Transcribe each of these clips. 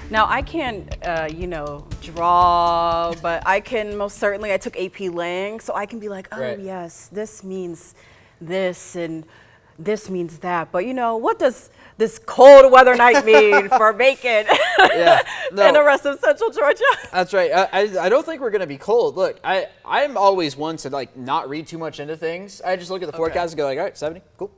Now I can't, draw, but I can most certainly. I took AP Lang, so I can be like, oh Right. yes, this means this and this means that. But what does this cold weather night mean for Macon Yeah. No. and the rest of Central Georgia? That's right. I don't think we're going to be cold. Look, I'm always one to not read too much into things. I just look at the forecast and go all right, 70, cool.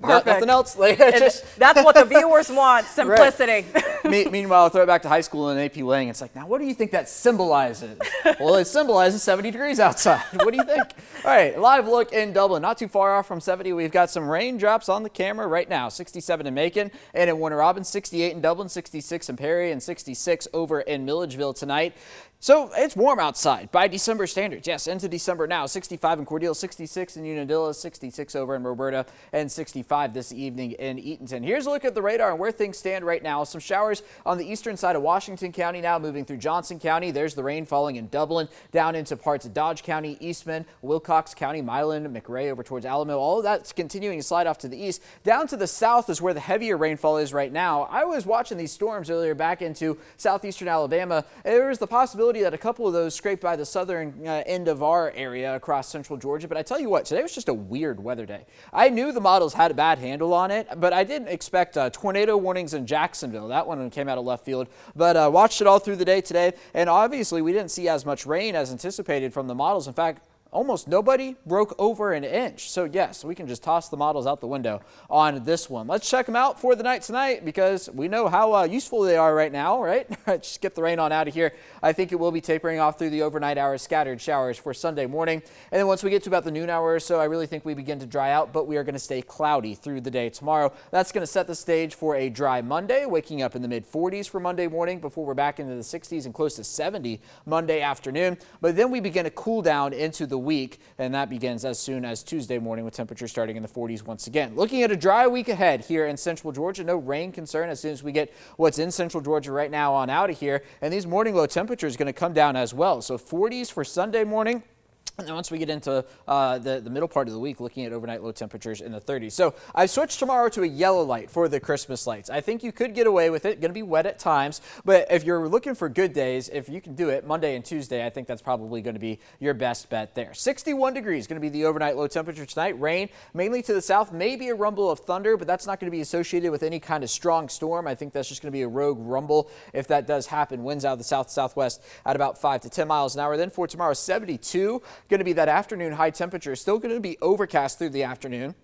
Perfect. Nothing else. That's what the viewers want, simplicity. Meanwhile, throw it back to high school in AP Lang. It's like, now what do you think that symbolizes? Well, it symbolizes 70 degrees outside. What do you think? All right, live look in Dublin. Not too far off from 70. We've got some raindrops on the camera right now. 67 in Macon and in Warner Robins, 68 in Dublin, 66 in Perry, and 66 over in Milledgeville tonight. So it's warm outside by December standards. Yes, into December now. 65 in Cordele, 66 in Unadilla, 66 over in Roberta, and 65 this evening in Eatonton. Here's a look at the radar and where things stand right now. Some showers on the eastern side of Washington County now, moving through Johnson County. There's the rain falling in Dublin, down into parts of Dodge County, Eastman, Wilcox County, Milan, McRae over towards Alamo. All of that's continuing to slide off to the east. Down to the south is where the heavier rainfall is right now. I was watching these storms earlier back into southeastern Alabama. There was the possibility that a couple of those scraped by the southern end of our area across central Georgia. But I tell you what, today was just a weird weather day. I knew the models had a bad handle on it, but I didn't expect tornado warnings in Jacksonville. That one came out of left field, but watched it all through the day today. And obviously we didn't see as much rain as anticipated from the models. In fact, almost nobody broke over an inch. So yes, we can just toss the models out the window on this one. Let's check them out for the night tonight because we know how useful they are right now, right? Just get the rain on out of here. I think it will be tapering off through the overnight hours, scattered showers for Sunday morning. And then once we get to about the noon hour or so, I really think we begin to dry out, but we are going to stay cloudy through the day tomorrow. That's going to set the stage for a dry Monday, waking up in the mid 40s for Monday morning before we're back into the 60s and close to 70 Monday afternoon. But then we begin to cool down into the week, and that begins as soon as Tuesday morning with temperatures starting in the 40s once again. Looking at a dry week ahead here in central Georgia. No rain concern as soon as we get what's in central Georgia right now on out of here. And these morning low temperatures going to come down as well. So 40s for Sunday morning. And then once we get into the middle part of the week, looking at overnight low temperatures in the 30s. So I've switched tomorrow to a yellow light for the Christmas lights. I think you could get away with it. Going to be wet at times. But if you're looking for good days, if you can do it Monday and Tuesday, I think that's probably going to be your best bet there. 61 degrees going to be the overnight low temperature tonight. Rain mainly to the south, maybe a rumble of thunder, but that's not going to be associated with any kind of strong storm. I think that's just going to be a rogue rumble if that does happen. Winds out of the south-southwest at about 5 to 10 miles an hour. Then for tomorrow, 72. Going to be that afternoon high temperature. Still going to be overcast through the afternoon.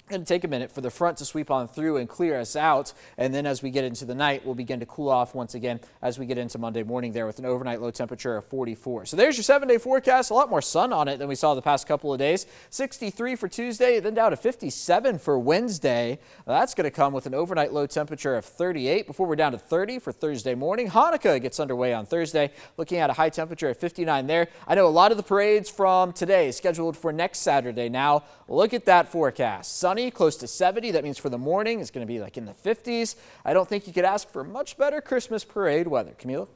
Going to take a minute for the front to sweep on through and clear us out, and then as we get into the night, we'll begin to cool off once again as we get into Monday morning there with an overnight low temperature of 44. So there's your 7-day forecast. A lot more sun on it than we saw the past couple of days. 63 for Tuesday, then down to 57 for Wednesday. That's going to come with an overnight low temperature of 38 before we're down to 30 for Thursday morning. Hanukkah gets underway on Thursday, looking at a high temperature of 59 there. I know a lot of the parades from today scheduled for next Saturday. Now look at that forecast. Sunny, close to 70. That means for the morning it's going to be like in the 50s. I don't think you could ask for much better Christmas parade weather. Camila?